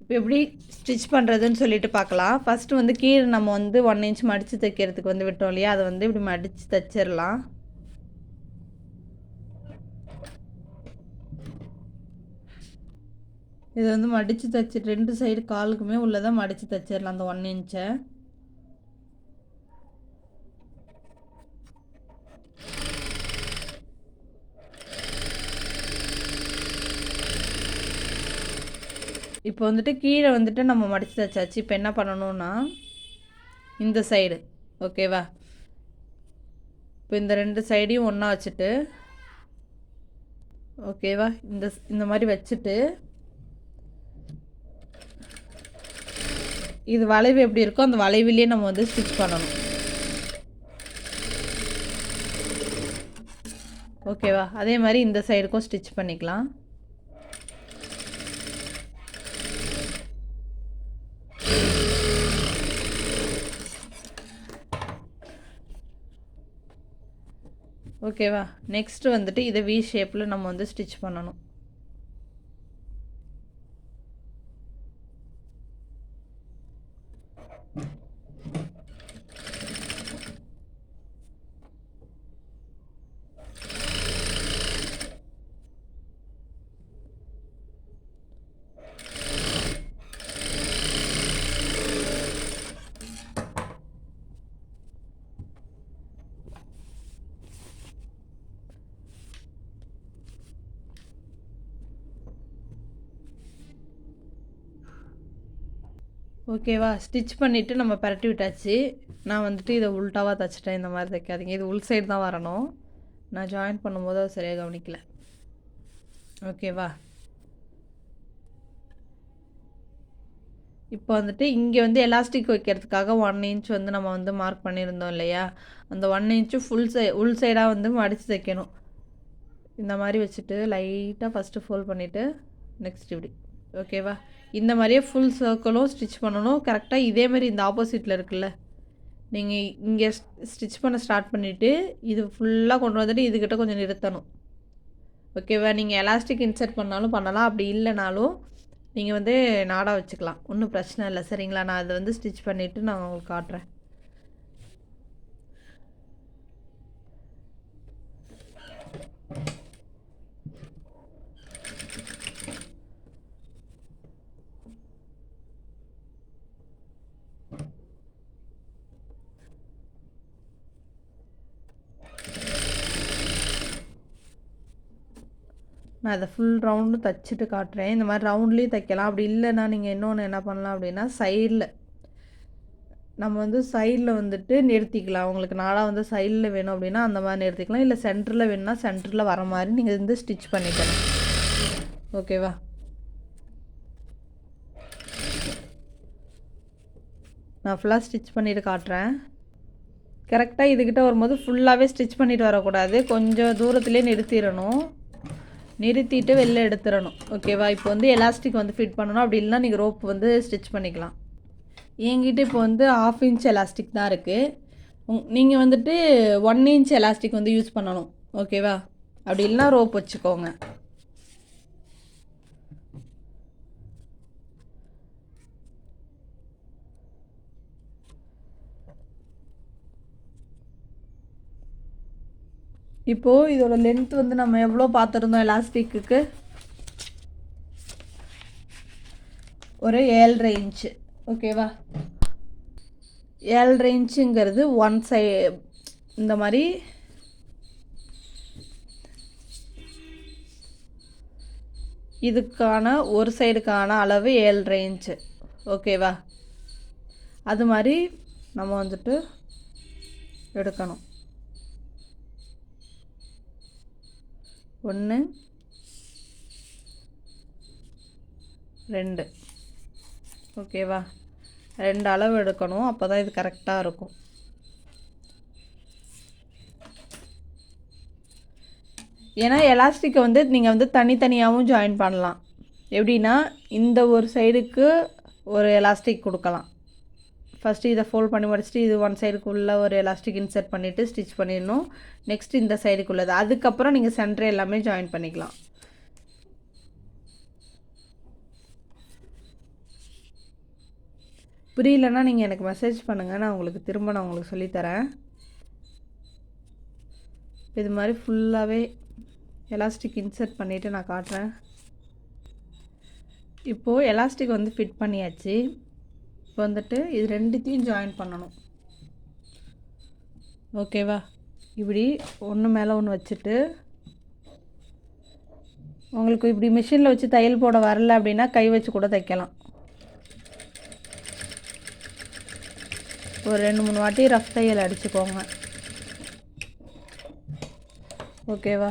இப்போ எப்படி ஸ்டிச் பண்ணுறதுன்னு சொல்லிட்டு பார்க்கலாம். ஃபஸ்ட்டு வந்து கீழே நம்ம வந்து 1 இன்ச் மடித்து தைக்கிறதுக்கு வந்து விட்டோம் இல்லையா, அதை வந்து இப்படி மடித்து தைச்சிடலாம். இதை வந்து மடித்து தைச்சி 2 சைடு காலுக்குமே உள்ளதை மடித்து தைச்சிடலாம் அந்த 1 இன்ச்சை. இப்போ வந்துட்டு கீழே வந்துட்டு நம்ம மடித்து தைச்சாச்சு. இப்போ என்ன பண்ணணும்னா இந்த சைடு ஓகேவா, இப்போ இந்த 2 சைடையும் ஒன்றா வச்சுட்டு ஓகேவா, இந்த மாதிரி வச்சுட்டு இது வளைவு எப்படி இருக்கோ அந்த வளைவிலே நம்ம வந்து ஸ்டிச் பண்ணணும். ஓகேவா, அதே மாதிரி இந்த சைடுக்கும் ஸ்டிச் பண்ணிக்கலாம். ஓகேவா, நெக்ஸ்ட்டு வந்துட்டு இதை வி ஷேப்பில் நம்ம வந்து ஸ்டிச் பண்ணணும். ஓகேவா, ஸ்டிச் பண்ணிவிட்டு நம்ம பரட்டி விட்டாச்சு. நான் வந்துட்டு இதை உள்டாவாக தைச்சிட்டேன். இந்த மாதிரி தைக்காதீங்க, இது உள் சைடு தான் வரணும். நான் ஜாயின் பண்ணும்போது அதை சரியாக கவனிக்கல. ஓகேவா, இப்போ வந்துட்டு இங்கே வந்து எலாஸ்டிக் வைக்கிறதுக்காக 1 இன்ச் வந்து நம்ம வந்து மார்க் பண்ணியிருந்தோம் இல்லையா, அந்த 1 இன்ச்சு உள் சைடாக வந்து மடித்து தைக்கணும். இந்த மாதிரி வச்சுட்டு லைட்டாக ஃபஸ்ட்டு ஃபோல்ட் பண்ணிவிட்டு நெக்ஸ்ட் இப்படி ஓகேவா, இந்த மாதிரியே ஃபுல் சர்க்கிளும் ஸ்டிச் பண்ணணும். கரெக்டாக இதே மாதிரி இந்த ஆப்போசிட்டில் இருக்குல்ல, நீங்கள் இங்கே ஸ்டிச் பண்ண ஸ்டார்ட் பண்ணிவிட்டு இது ஃபுல்லாக கொண்டு வந்துட்டு இதுக்கிட்ட கொஞ்சம் நிறுத்தணும். ஓகேவா, நீங்கள் எலாஸ்டிக் இன்சர்ட் பண்ணாலும் பண்ணலாம், அப்படி இல்லைனாலும் நீங்கள் வந்து நாடாக வச்சுக்கலாம், ஒன்றும் பிரச்சனை இல்லை. சரிங்களா, நான் அதை வந்து ஸ்டிச் பண்ணிவிட்டு நான் உங்களுக்கு காட்டுறேன். நான் அதை ஃபுல் ரவுண்டு தைச்சிட்டு காட்டுறேன். இந்த மாதிரி ரவுண்ட்லேயும் தைக்கலாம், அப்படி இல்லைன்னா நீங்கள் இன்னொன்று என்ன பண்ணலாம் அப்படின்னா சைடில் நம்ம வந்து சைடில் வந்துட்டு நிறுத்திக்கலாம். உங்களுக்கு நாடாக வந்து சைடில் வேணும் அப்படின்னா அந்த மாதிரி நிறுத்திக்கலாம், இல்லை சென்டரில் வேணும்னா சென்டரில் வர மாதிரி நீங்கள் வந்து ஸ்டிச் பண்ணிக்கலாம். ஓகேவா, நான் ஃபுல்லாக ஸ்டிச் பண்ணிவிட்டு காட்டுறேன். கரெக்டாக இதுக்கிட்ட வரும்போது ஃபுல்லாகவே ஸ்டிச் பண்ணிவிட்டு வரக்கூடாது, கொஞ்சம் தூரத்துலேயே நிறுத்திடணும். நிறுத்திட்டு வெளில எடுத்துடணும். ஓகேவா, இப்போ வந்து எலாஸ்டிக் வந்து ஃபிட் பண்ணணும், அப்படி இல்லைனா நீங்கள் ரோப் வந்து ஸ்டிச் பண்ணிக்கலாம். என்கிட்ட இப்போ வந்து 1/2 இன்ச் எலாஸ்டிக் தான் இருக்குது. நீங்கள் வந்துட்டு 1 இன்ச் எலாஸ்டிக் வந்து யூஸ் பண்ணணும். ஓகேவா, அப்படி இல்லைனா ரோப் வச்சுக்கோங்க. இப்போது இதோட லென்த் வந்து நம்ம எவ்வளோ பார்த்துருந்தோம் எலாஸ்டிக்கு, ஒரு 7.5 இன்ச்சு. ஓகேவா, 7.5 இன்ச்சுங்கிறது ஒன் இந்த மாதிரி இதுக்கான ஒரு சைடுக்கான அளவு 7.5 இன்ச்சு. ஓகேவா, அது மாதிரி நம்ம வந்துட்டு எடுக்கணும். 1 2 ஓகேவா, 2 அளவு எடுக்கணும், அப்போ தான் இது கரெக்டாக இருக்கும். ஏன்னா எலாஸ்டிக்கை வந்து நீங்கள் வந்து தனித்தனியாகவும் ஜாயின் பண்ணலாம். எப்படின்னா இந்த ஒரு சைடுக்கு ஒரு எலாஸ்டிக் கொடுக்கலாம். ஃபஸ்ட்டு இதை ஃபோல்ட் பண்ணி முடிச்சுட்டு இது ஒன் சைடுக்குள்ளே ஒரு எலாஸ்டிக் இன்சர்ட் பண்ணிவிட்டு ஸ்டிச் பண்ணிடணும். நெக்ஸ்ட் இந்த சைடுக்குள்ளது, அதுக்கப்புறம் நீங்கள் சென்டர் எல்லாமே ஜாயின் பண்ணிக்கலாம். புரியலன்னா நீங்கள் எனக்கு மெசேஜ் பண்ணுங்கள், நான் உங்களுக்கு சொல்லித்தரேன். இது மாதிரி ஃபுல்லாகவே எலாஸ்டிக் இன்சர்ட் பண்ணிவிட்டு நான் காட்டுறேன். இப்போது எலாஸ்டிக் வந்து ஃபிட் பண்ணியாச்சு. இப்போ வந்துட்டு இது ரெண்டுத்தையும் ஜாயின் பண்ணணும். ஓகேவா? இப்படி ஒன்று மேலே ஒன்று வச்சுட்டு, உங்களுக்கு இப்படி மிஷினில் வச்சு தையல் போட வரல அப்படின்னா கை வச்சு கூட தைக்கலாம். ஒரு 2-3 வாட்டி ரஃப் தையல் அடிச்சுக்கோங்க. ஓகேவா?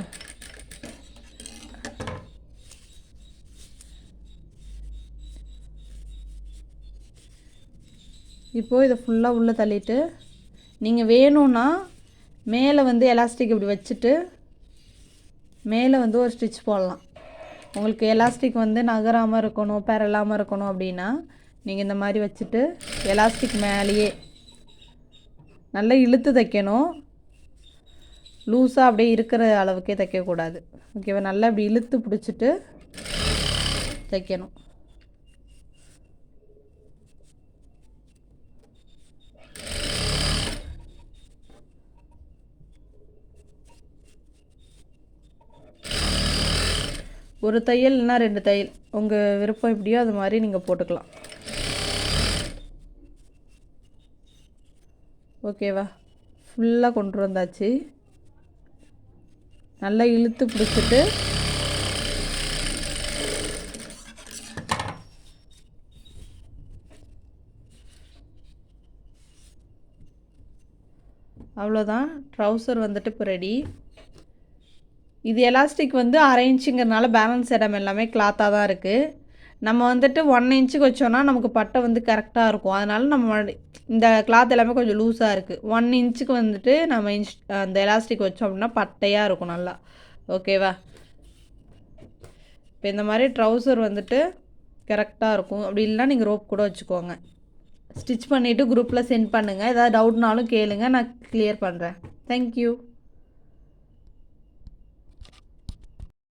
இப்போது இதை ஃபுல்லாக உள்ளே தள்ளிட்டு, நீங்கள் வேணும்னா மேலே வந்து எலாஸ்டிக் இப்படி வச்சுட்டு மேலே வந்து ஒரு ஸ்டிச் போடலாம். உங்களுக்கு எலாஸ்டிக் வந்து நகராமல் இருக்கணும், பெறலாமல் இருக்கணும் அப்படின்னா நீங்கள் இந்த மாதிரி வச்சுட்டு எலாஸ்டிக் மேலேயே நல்லா இழுத்து தைக்கணும். லூஸாக அப்படியே இருக்கிற அளவுக்கே தைக்கக்கூடாது. ஓகேவா? நல்லா இப்படி இழுத்து பிடிச்சிட்டு தைக்கணும். ஒரு தையல் இல்லைனா 2 தையல், உங்கள் விருப்பம் எப்படியோ அது மாதிரி நீங்கள் போட்டுக்கலாம். ஓகேவா? ஃபுல்லாக கொண்டு வந்தாச்சு. நல்லா இழுத்து பிடிச்சிட்டு அவ்வளோதான். ட்ரௌசர் வந்துட்டு இப்போ ரெடி. இது எலாஸ்டிக் வந்து 1/2 இன்ச்சுங்கிறனால பேலன்ஸ் இடம் எல்லாமே கிளாத்தாக தான் இருக்குது. நம்ம வந்துட்டு 1 இன்ச்சுக்கு வச்சோன்னா நமக்கு பட்டை வந்து கரெக்டாக இருக்கும். அதனால் நம்ம இந்த கிளாத் எல்லாமே கொஞ்சம் லூஸாக இருக்குது. 1 இன்ச்சுக்கு வந்துட்டு நம்ம அந்த எலாஸ்டிக் வச்சோம் அப்படின்னா பட்டையாக இருக்கும் நல்லா. ஓகேவா? இப்போ இந்த மாதிரி ட்ரௌசர் வந்துட்டு கரெக்டாக இருக்கும். அப்படி இல்லைனா நீங்கள் ரோப் கூட வச்சுக்கோங்க. ஸ்டிச் பண்ணிவிட்டு குரூப்பில் சென்ட் பண்ணுங்கள். ஏதாவது டவுட்னாலும் கேளுங்க, நான் கிளியர் பண்ணுறேன். தேங்க்யூ.